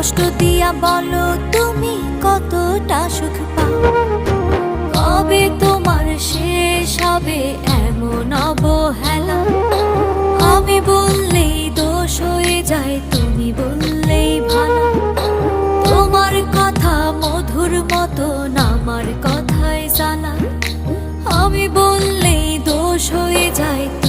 কষ্ট দিয়া বলো তুমি কতটা সুখ পাও। কবে তোমার শেষ হবে এমন অবহেলা? আমি বললেই দোষ হয়ে যায়, তুমি বললেই ভালো। তোমার কথা মধুর মতন আমার কথায় জ্বালা। আমি বললেই দোষ হয়ে যায়।